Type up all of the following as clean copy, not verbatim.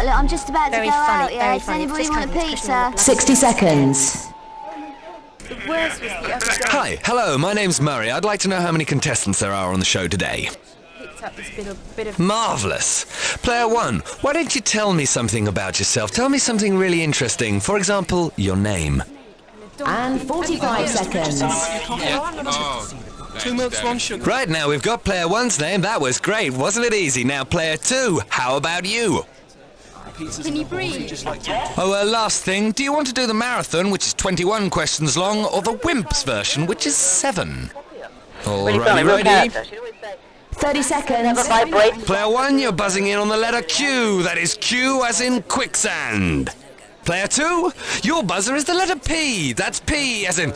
Look, I'm just about to Very go funny, out, yeah? very Does funny. anybody Just want a kind of pizza? 60 seconds. The worst was the other day. Hi, hello, my name's Murray. I'd like to know how many contestants there are on the show today. Picked up this bit of Marvellous. Player one, why don't you tell me something about yourself? Tell me something really interesting. For example, your name. And 45 seconds. Two milks, one sugar. Right, now we've got player one's name. That was great. Wasn't it easy? Now player two, how about you? Can you breathe? Oh, last thing, do you want to do the marathon, which is 21 questions long, or the Wimps version, which is 7? Alrighty, ready? 30 seconds. Player one, you're buzzing in on the letter Q. That is Q as in quicksand. Player two, your buzzer is the letter P. That's P as in...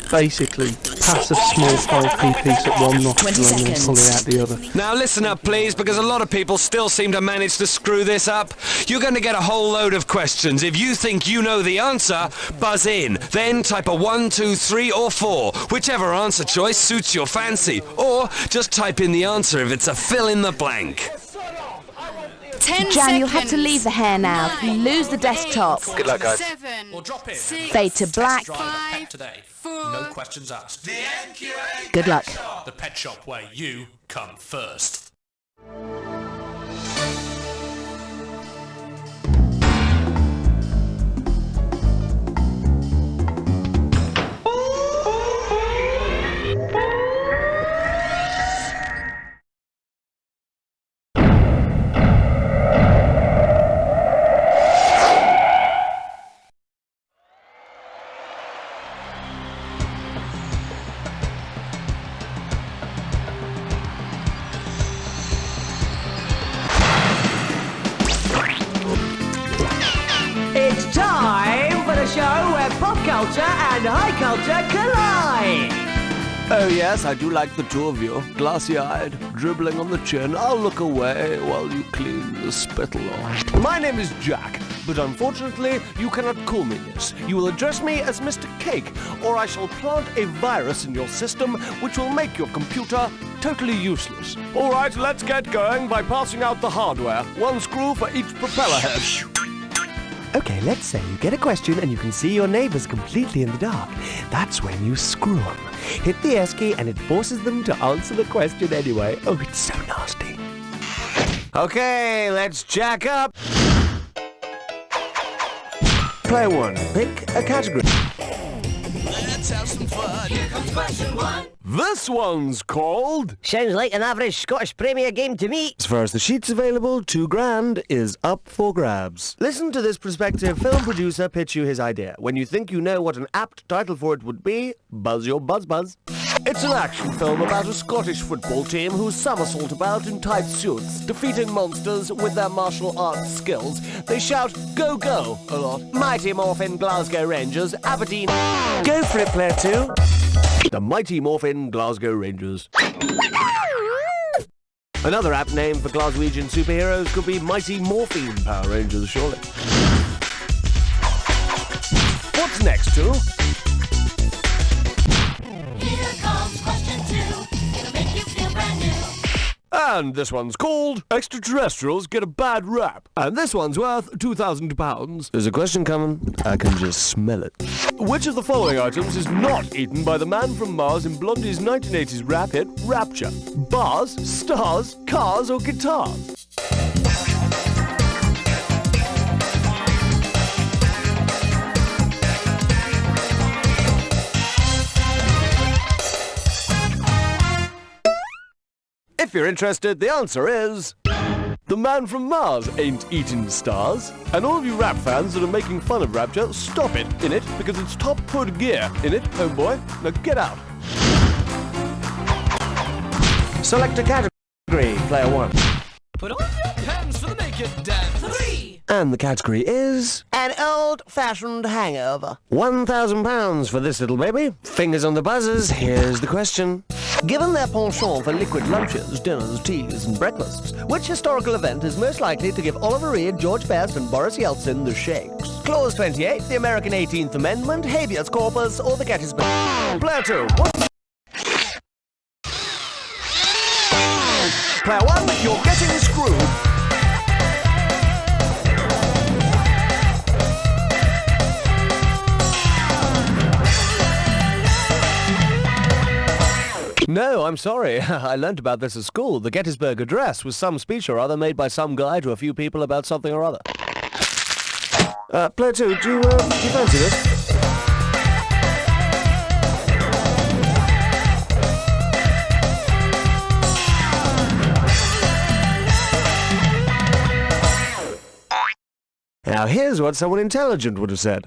Basically, pass a small 5p piece at one nostril 20 and then pull it out the other. Now listen up, please, because a lot of people still seem to manage to screw this up. You're going to get a whole load of questions. If you think you know the answer, buzz in. Then type a 1, 2, 3 or 4. Whichever answer choice suits your fancy. Or just type in the answer if it's a fill in the blank. 10 Jan, you'll have to leave the hair now. You lose the desktop. Good luck, guys. 7, Or drop in. 6, Fade to black. 5, Today. 4, No questions asked. Good luck. The pet shop where you come first. It's time for the show where pop culture and high culture collide. Oh yes, I do like the two of you. Glassy-eyed, dribbling on the chin. I'll look away while you clean the spittle off. My name is Jack, but unfortunately you cannot call me this. You will address me as Mr. Cake, or I shall plant a virus in your system which will make your computer totally useless. All right, let's get going by passing out the hardware. One screw for each propeller head. Okay, let's say you get a question and you can see your neighbors completely in the dark. That's when you screw them. Hit the S key and it forces them to answer the question anyway. Oh, it's so nasty. Okay, let's jack up. Player one, pick a category. Let's have some fun. Here comes question one. This one's called... Sounds like an average Scottish Premier game to me. As far as the sheet's available, £2,000 is up for grabs. Listen to this prospective film producer pitch you his idea. When you think you know what an apt title for it would be, buzz your buzz. It's an action film about a Scottish football team who somersault about in tight suits, defeating monsters with their martial arts skills. They shout, "Go, go," a lot. Mighty Morphin Glasgow Rangers, Aberdeen. Go for it, player two. The Mighty Morphin Glasgow Rangers. Another apt name for Glaswegian superheroes could be Mighty Morphine Power Rangers, surely. What's next, too? Here comes question 2. It'll make you feel brand new. And this one's called Extraterrestrials Get a Bad Rap. And this one's worth £2,000. There's a question coming. I can just smell it. Which of the following items is not eaten by the man from Mars in Blondie's 1980s rap hit, Rapture? Bars, stars, cars, or guitars? If you're interested, the answer is... The man from Mars ain't eating stars. And all of you rap fans that are making fun of Rapture, stop it, innit? Because it's top hood gear, innit, homeboy? Now get out. Select a category, player one. Put on your pants for the naked dance. 3. And the category is... An old-fashioned hangover. £1,000 for this little baby. Fingers on the buzzers, here's the question. Given their penchant for liquid lunches, dinners, teas, and breakfasts, which historical event is most likely to give Oliver Reed, George Best, and Boris Yeltsin the shakes? Clause 28, the American 18th Amendment, habeas corpus, or the Gettysburg... Player 2, what... Player 1, you're getting screwed. I'm sorry. I learnt about this at school. The Gettysburg Address was some speech or other made by some guy to a few people about something or other. Player 2, do you fancy this? Now here's what someone intelligent would have said.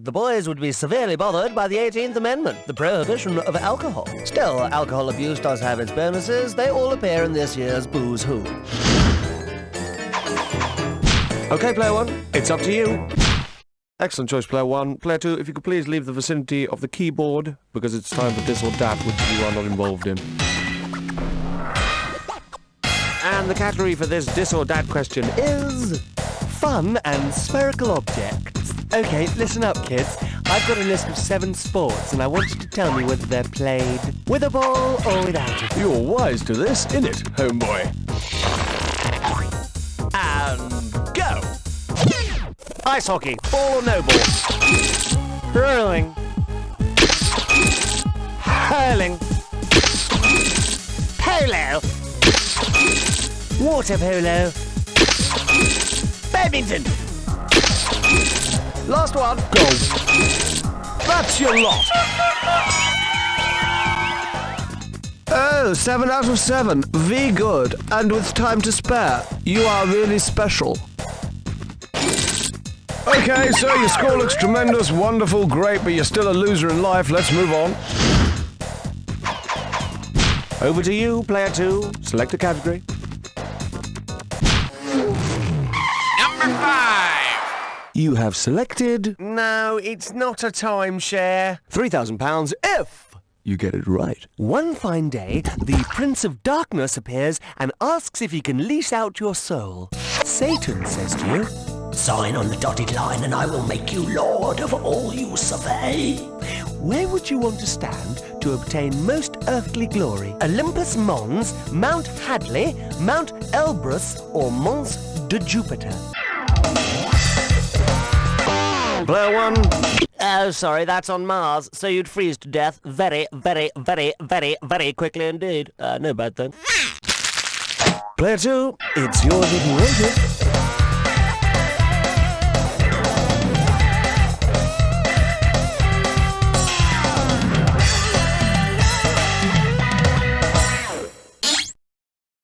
The boys would be severely bothered by the 18th Amendment, the prohibition of alcohol. Still, alcohol abuse does have its bonuses. They all appear in this year's Booze Who. Okay, Player 1, it's up to you. Excellent choice, Player 1. Player 2, if you could please leave the vicinity of the keyboard, because it's time for this or that, which you are not involved in. And the category for this or that question is fun and spherical objects. Okay, listen up, kids. I've got a list of 7 sports, and I want you to tell me whether they're played with a ball or without it. You're wise to this, innit, homeboy? And go! Ice hockey, ball or no ball? Hurling. Hurling. Polo. Water polo. Badminton. Last one. Go. That's your lot. Oh, 7 out of 7. Very good. And with time to spare. You are really special. Okay, so your score looks tremendous, wonderful, great, but you're still a loser in life. Let's move on. Over to you, Player 2. Select a category. Number 5. You have selected No, it's not a timeshare. £3,000 if you get it right. One fine day, the Prince of Darkness appears and asks if he can lease out your soul. Satan says to you, "Sign on the dotted line and I will make you lord of all you survey." where would you want to stand to obtain most earthly glory? Olympus Mons, Mount Hadley, Mount Elbrus, or Mons de Jupiter? Player 1. Oh, sorry, that's on Mars, so you'd freeze to death very, very, very, very, very quickly indeed. No bad thing. Player 2, it's yours if you want it.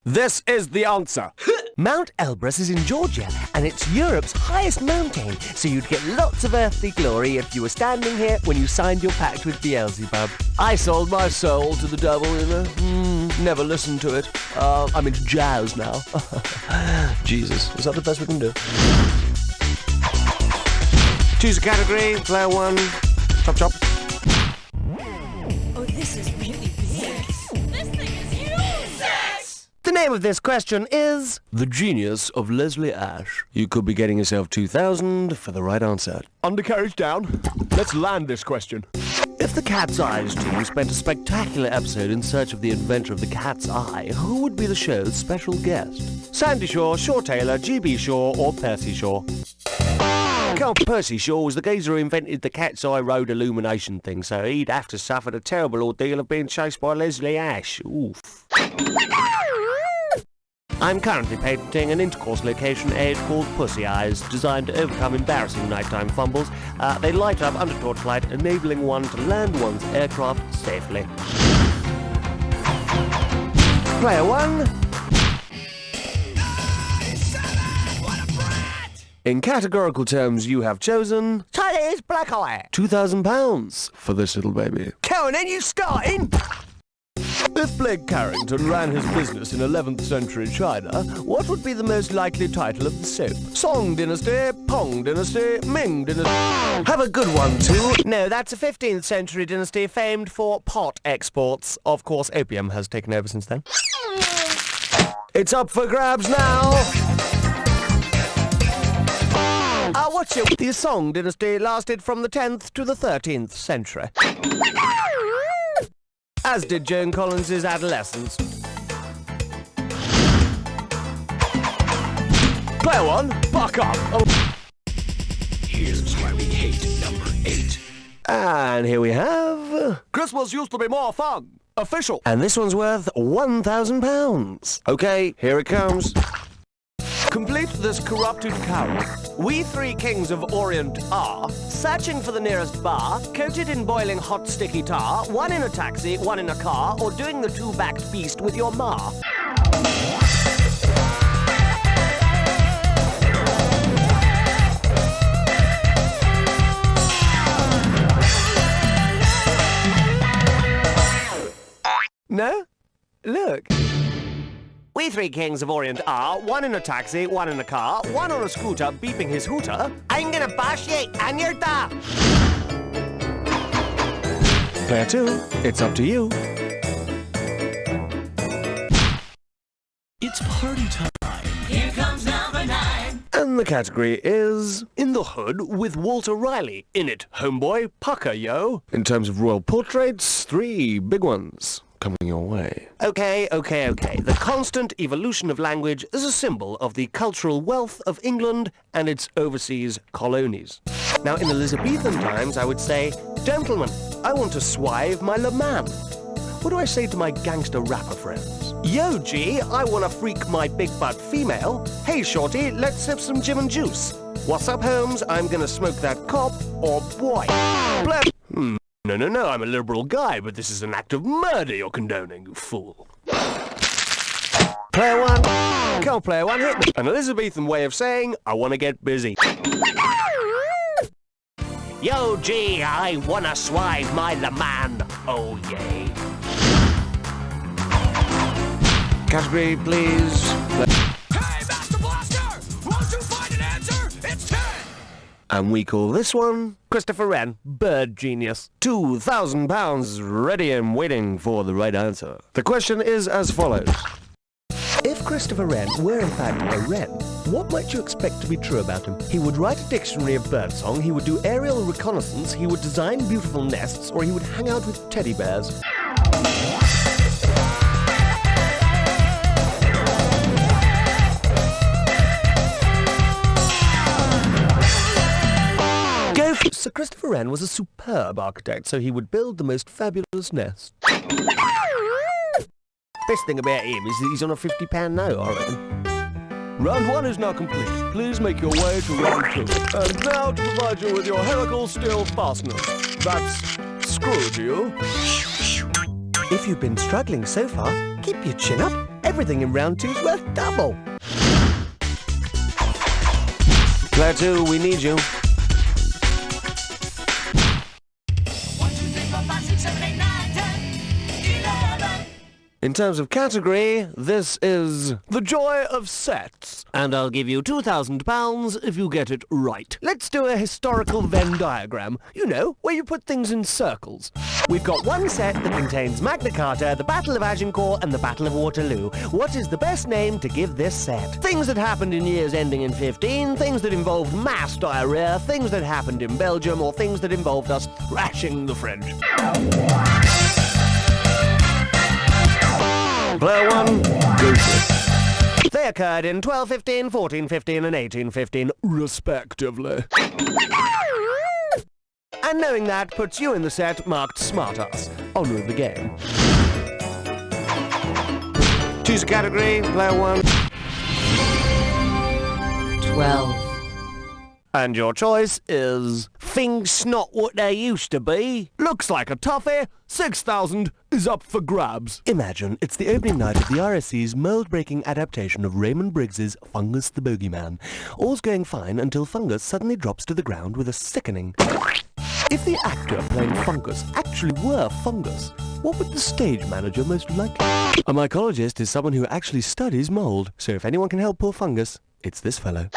This is the answer. Mount Elbrus is in Georgia, and it's Europe's highest mountain, so you'd get lots of earthly glory if you were standing here when you signed your pact with Beelzebub. I sold my soul to the devil, you know. Never listened to it. I'm into jazz now. Jesus, is that the best we can do? Choose a category, Player 1. Chop chop. Oh, this is really big. This thing is huge! The name of this question is... The Genius of Leslie Ash. You could be getting yourself 2,000 for the right answer. Undercarriage down. Let's land this question. If the Cat's Eyes team spent a spectacular episode in search of the adventure of the Cat's Eye, who would be the show's special guest? Sandy Shaw, Shaw Taylor, G.B. Shaw, or Percy Shaw? Count Percy Shaw was the geezer who invented the Cat's Eye Road illumination thing, so he'd have to suffer the terrible ordeal of being chased by Leslie Ash. Oof. I'm currently patenting an intercourse location aid called Pussy Eyes, designed to overcome embarrassing nighttime fumbles. They light up under torchlight, enabling one to land one's aircraft safely. Player 1. In categorical terms, you have chosen Chinese Black Eye. £2,000 for this little baby. Come on then, you starting? If Blake Carrington ran his business in 11th century China, what would be the most likely title of the soap? Song Dynasty, Pong Dynasty, Ming Dynasty. Have a good one, too. No, that's a 15th century dynasty famed for pot exports. Of course, opium has taken over since then. It's up for grabs now. What's your... The Song Dynasty lasted from the 10th to the 13th century. As did Joan Collins's adolescence. Player 1, buck up. Oh. Here's why we hate number 8. And here we have... Christmas used to be more fun. official. And this one's worth £1,000. Okay, here it comes. Complete this corrupted carol. We three kings of Orient are searching for the nearest bar, coated in boiling hot sticky tar, one in a taxi, one in a car, or doing the two-backed beast with your ma. No? Look. We three kings of Orient are one in a taxi, one in a car, one on a scooter beeping his hooter. I'm gonna bash ye and your da. Player 2, it's up to you. It's party time. Here comes number 9. And the category is In the Hood with Walter Riley. In it, homeboy, pucker, yo. In terms of royal portraits, 3 big ones coming your way. Okay. The constant evolution of language is a symbol of the cultural wealth of England and its overseas colonies. Now, in Elizabethan times, I would say, gentlemen, I want to swive my Le Man. What do I say to my gangster rapper friends? Yo, G, I want to freak my big butt female. Hey, shorty, let's sip some gin and juice. What's up, Holmes? I'm gonna smoke that cop, or boy. No, I'm a liberal guy, but this is an act of murder you're condoning, you fool. Player 1, come on, player 1, hit me. An Elizabethan way of saying, I want to get busy. Yo, G, I wanna swive my Le Man. Oh, yay. Category, please. Hey, Master Blaster! Won't you find an answer? It's 10! And we call this one Christopher Wren, bird genius. £2,000 ready and waiting for the right answer. The question is as follows. If Christopher Wren were in fact a wren, what might you expect to be true about him? He would write a dictionary of birdsong, he would do aerial reconnaissance, he would design beautiful nests, or he would hang out with teddy bears. Sir Christopher Wren was a superb architect, so he would build the most fabulous nest. Best thing about him is that he's on a £50 note, I reckon. Round 1 is now complete. Please make your way to round 2. And now to provide you with your helical steel fasteners. That's screwed to you. If you've been struggling so far, keep your chin up. Everything in round 2's worth double. Player 2, we need you. 11. In terms of category, this is The Joy of Sets. And I'll give you £2,000 if you get it right. Let's do a historical Venn diagram. You know, where you put things in circles. We've got one set that contains Magna Carta, the Battle of Agincourt, and the Battle of Waterloo. What is the best name to give this set? Things that happened in years ending in 15, things that involved mass diarrhea, things that happened in Belgium, or things that involved us thrashing the French. Player 1, go for it. They occurred in 1215, 1415, and 1815, respectively. And knowing that puts you in the set marked Smartass, honour of the game. Choose a category, player 1. 12. And your choice is Things Not What They Used to Be. Looks like a toughie. 6,000 is up for grabs. Imagine it's the opening night of the RSC's mould-breaking adaptation of Raymond Briggs's Fungus the Bogeyman. All's going fine until Fungus suddenly drops to the ground with a sickening... If the actor playing Fungus actually were Fungus, what would the stage manager most likely... A mycologist is someone who actually studies mould, so if anyone can help poor Fungus, it's this fellow.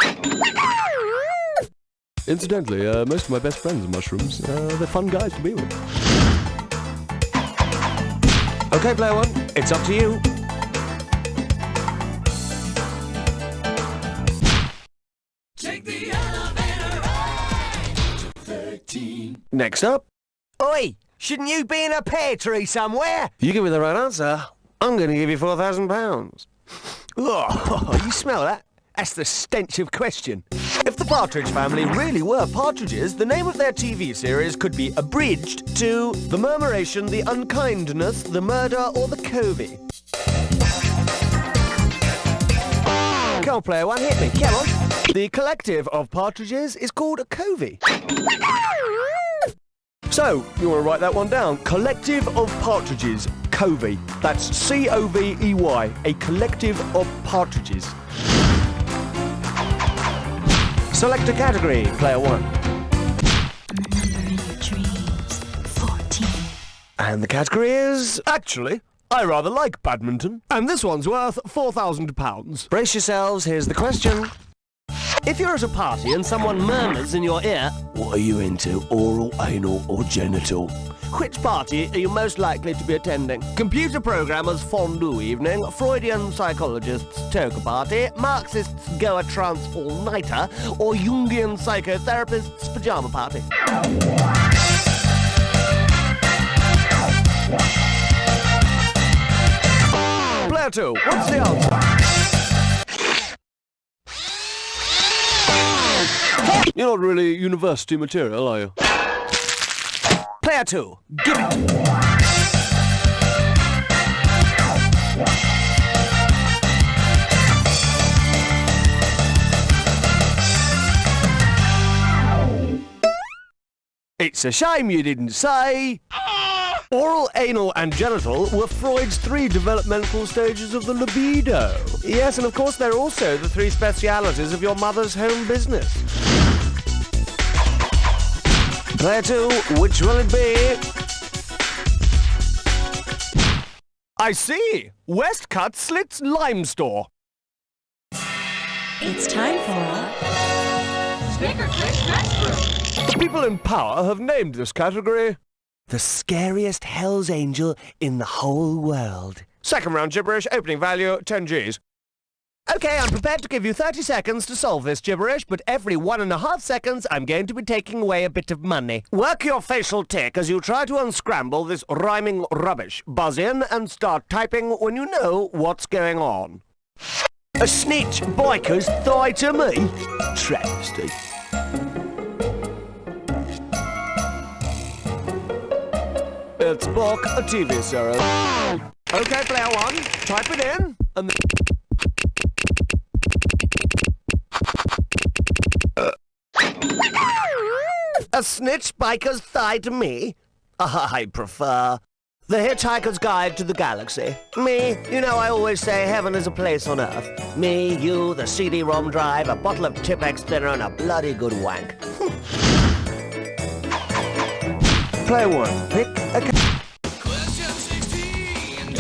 Incidentally, most of my best friends are mushrooms. They're fun guys to be with. Okay, player 1, it's up to you. Take the elevator ride to 13. Next up, Oi! Shouldn't you be in a pear tree somewhere? you give me the right answer, I'm going to give you £4,000. Oh, you smell that? That's the stench of question. If the Partridge Family really were partridges, the name of their TV series could be abridged to The Murmuration, The Unkindness, The Murder, or The Covey. Come on, player one, hit me. Come on. The collective of partridges is called a covey. So, you want to write that one down? Collective of partridges, covey. That's C-O-V-E-Y, a collective of partridges. Select a category, player one. Number in your dreams, 14. And the category is... Actually, I rather like badminton. And this one's worth £4,000. Brace yourselves, here's the question. If you're at a party and someone murmurs in your ear, "What are you into, oral, anal, or genital?" Which party are you most likely to be attending? Computer programmers' fondue evening, Freudian psychologists' toga party, Marxists' go a trance all-nighter, or Jungian psychotherapists' pyjama party? Player two, what's the answer? You're not really university material, are you? Player two, give it! It's a shame you didn't say... Oral, anal and genital were Freud's 3 developmental stages of the libido. Yes, and of course they're also the 3 specialities of your mother's home business. Player 2, which will it be? I see! Westcut Slits Lime Store. It's time for Snicker Click Restroom. People in power have named this category the scariest Hell's Angel in the whole world. Second round gibberish, opening value 10 Gs. Okay, I'm prepared to give you 30 seconds to solve this gibberish, but every 1.5 seconds I'm going to be taking away a bit of money. Work your facial tick as you try to unscramble this rhyming rubbish. Buzz in and start typing when you know what's going on. A snitch biker's thigh to me? Travesty. It's Bok, a TV series. Okay, player one, type it in, and a snitch biker's thigh to me? I prefer The Hitchhiker's Guide to the Galaxy. Me, you know I always say heaven is a place on earth. Me, you, the CD-ROM drive, a bottle of Tipex thinner, and a bloody good wank. Player one, pick a... Question 16.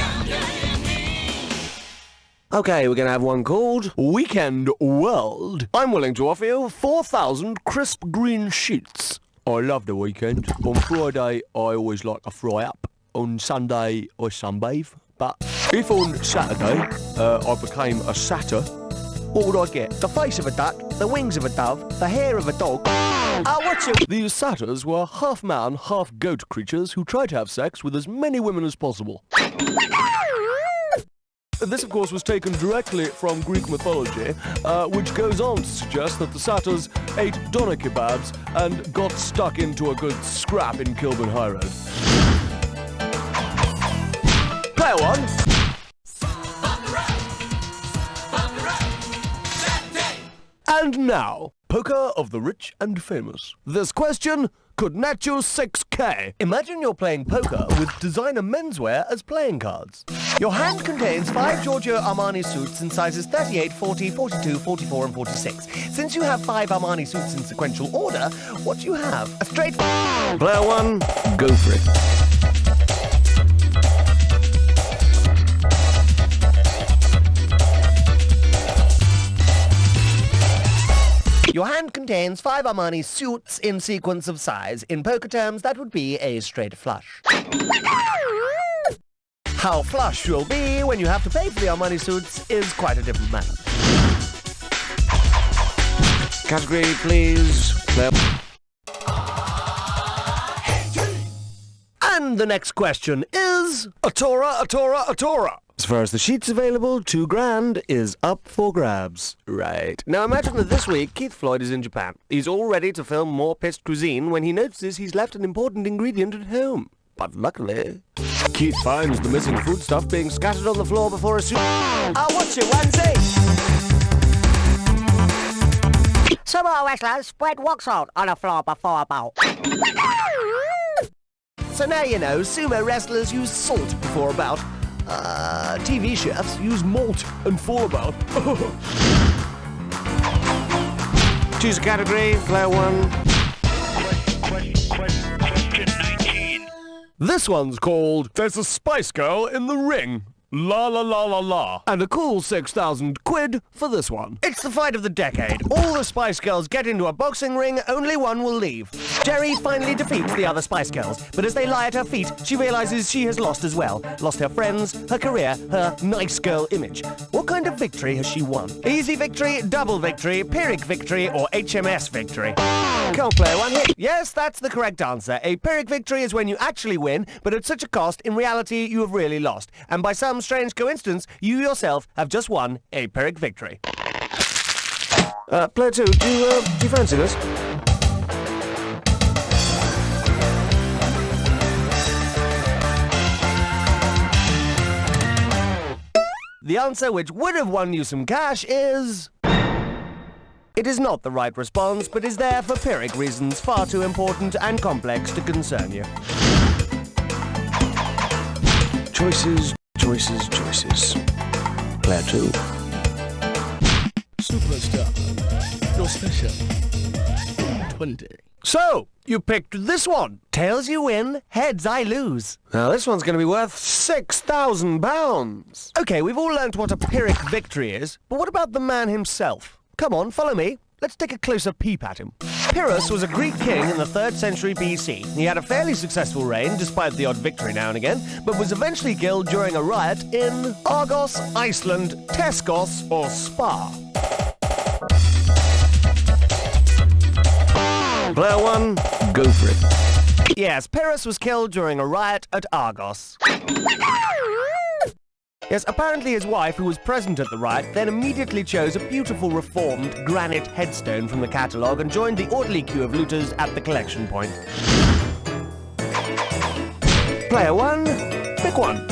Okay, we're going to have one called Weekend World. I'm willing to offer you 4,000 crisp green sheets. I love the weekend. On Friday, I always like a fry up. On Sunday, I sunbathe. But if on Saturday, I became a satyr, what would I get? The face of a duck, the wings of a dove, the hair of a dog. What's it? These satyrs were half man, half goat creatures who tried to have sex with as many women as possible. This, of course, was taken directly from Greek mythology, which goes on to suggest that the satyrs ate doner kebabs and got stuck into a good scrap in Kilburn High Road. Player one. And now, poker of the rich and famous. This question could net you 6K. Imagine you're playing poker with designer menswear as playing cards. Your hand contains 5 Giorgio Armani suits in sizes 38, 40, 42, 44 and 46. Since you have 5 Armani suits in sequential order, what do you have? A straight... Player one, go for it. Your hand contains 5 Armani suits in sequence of size. In poker terms, that would be a straight flush. How flush you'll be when you have to pay for the Armani suits is quite a different matter. Category, please. And the next question is... A Torah. As far as the sheets available, £2,000 is up for grabs. Right. Now imagine that this week Keith Floyd is in Japan. He's all ready to film more pissed cuisine when he notices he's left an important ingredient at home. But luckily, Keith finds the missing foodstuff being scattered on the floor before a soup. I'll watch you, Wednesday! Sumo wrestlers spread wax salt on the floor before a bout. So now you know, sumo wrestlers use salt before a bout. TV chefs use malt and for a bout. Choose a category, player 1. Question 19. This one's called There's a Spice Girl in the Ring. La la la la la. And a cool 6,000 quid for this one. It's the fight of the decade. All the Spice Girls get into a boxing ring, only one will leave. Jerry finally defeats the other Spice Girls, but as they lie at her feet, she realizes she has lost as well. Lost her friends, her career, her nice girl image. What kind of victory has she won? Easy victory, double victory, Pyrrhic victory, or HMS victory? Come on, player 1 hit. Yes, that's the correct answer. A Pyrrhic victory is when you actually win, but at such a cost, in reality, you have really lost. And by some strange coincidence, you yourself have just won a Pyrrhic victory. Player 2, do you fancy this? The answer, which would have won you some cash, is... It is not the right response, but is there for Pyrrhic reasons far too important and complex to concern you. Choices, choices, choices. Player 2. Superstar. Your special. 20. So, you picked this one. Tails you win, heads I lose. Now this one's going to be worth £6,000. Okay, we've all learnt what a Pyrrhic victory is, but what about the man himself? Come on, follow me. Let's take a closer peep at him. Pyrrhus was a Greek king in the 3rd century BC. He had a fairly successful reign, despite the odd victory now and again, but was eventually killed during a riot in Argos, Iceland, Tescos, or Spa. Player 1, go for it. Yes, Pyrrhus was killed during a riot at Argos. Yes, apparently his wife, who was present at the riot, then immediately chose a beautiful reformed granite headstone from the catalogue and joined the orderly queue of looters at the collection point. Player 1, pick one.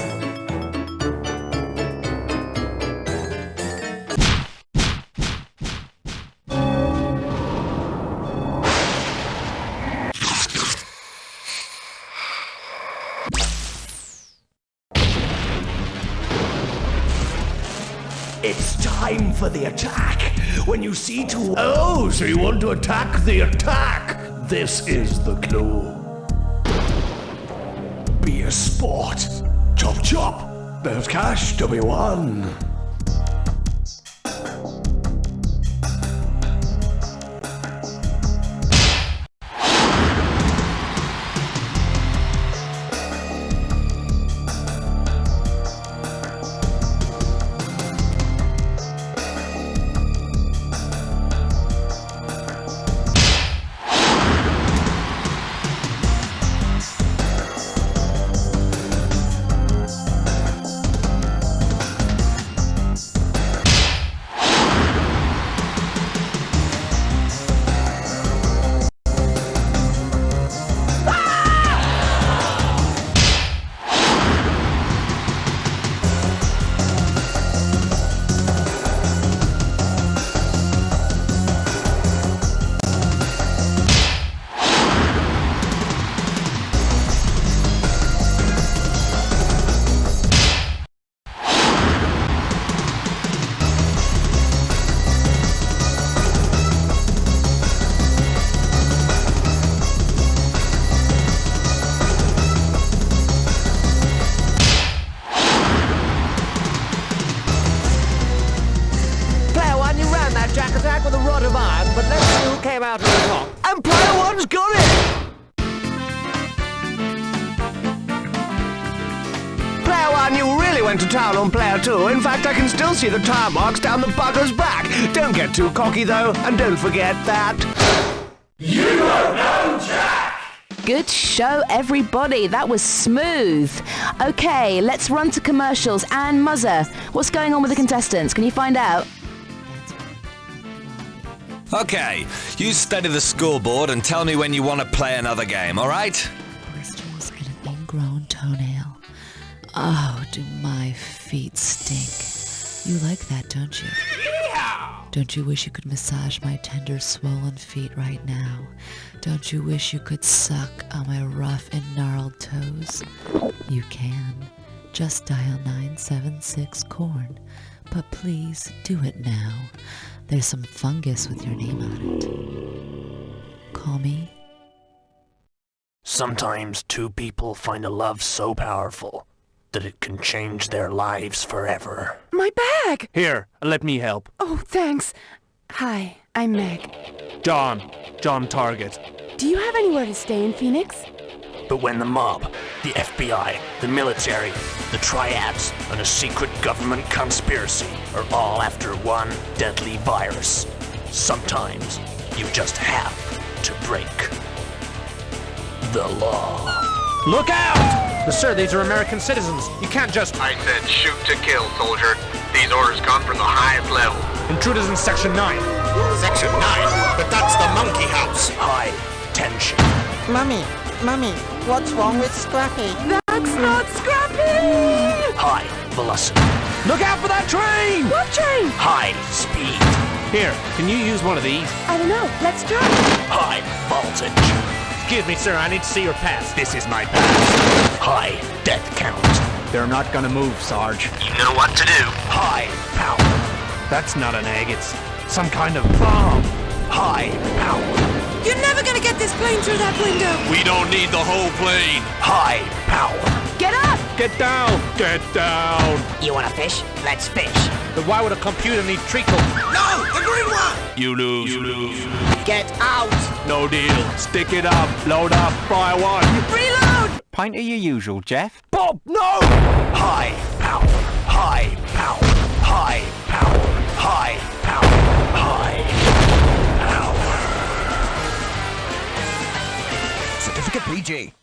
It's time for the attack. When you see two... Oh, so you want to attack the attack? This is the clue. Be a sport. Chop chop. There's cash to be won. With a rod of iron, but let's see who came out on the top. And player 1's got it! Player 1, you really went to town on player 2. In fact, I can still see the tire marks down the bugger's back. Don't get too cocky, though, and don't forget that... You don't know Jack! Good show, everybody. That was smooth. Okay, let's run to commercials. And Muzzer, what's going on with the contestants? Can you find out? Okay, you study the scoreboard and tell me when you want to play another game, all right? Blisters and an ingrown toenail. Oh, do my feet stink. You like that, don't you? Don't you wish you could massage my tender, swollen feet right now? Don't you wish you could suck on my rough and gnarled toes? You can. Just dial 976-CORN. But please, do it now. There's some fungus with your name on it. Call me. Sometimes two people find a love so powerful that it can change their lives forever. My bag! Here, let me help. Oh, thanks. Hi, I'm Meg. John Target. Do you have anywhere to stay in Phoenix? But when the mob, the FBI, the military, the triads, and a secret government conspiracy are all after one deadly virus, sometimes you just have to break the law. Look out! Sir, these are American citizens. You can't just... I said shoot to kill, soldier. These orders come from the highest level. Intruders in Section 9. Section 9? But that's the monkey house. High tension. Mummy, what's wrong with Scrappy? That's not Scrappy! High velocity. Look out for that train! What train? High speed. Here, can you use one of these? I don't know. Let's try. High voltage. Excuse me, sir, I need to see your pass. This is my pass. High death count. They're not gonna move, Sarge. You know what to do. High power. That's not an egg, it's some kind of bomb. High power. You're never gonna get this plane through that window. We don't need the whole plane. High power. Get up! Get down! Get down! You wanna fish? Let's fish. But why would a computer need treacle? No, the green one. You lose. Get out! No deal. Stick it up, load up, fire one. Reload! Pint of your usual, Jeff. Bob, no! High power. High power. High power. High power. High power. Certificate PG.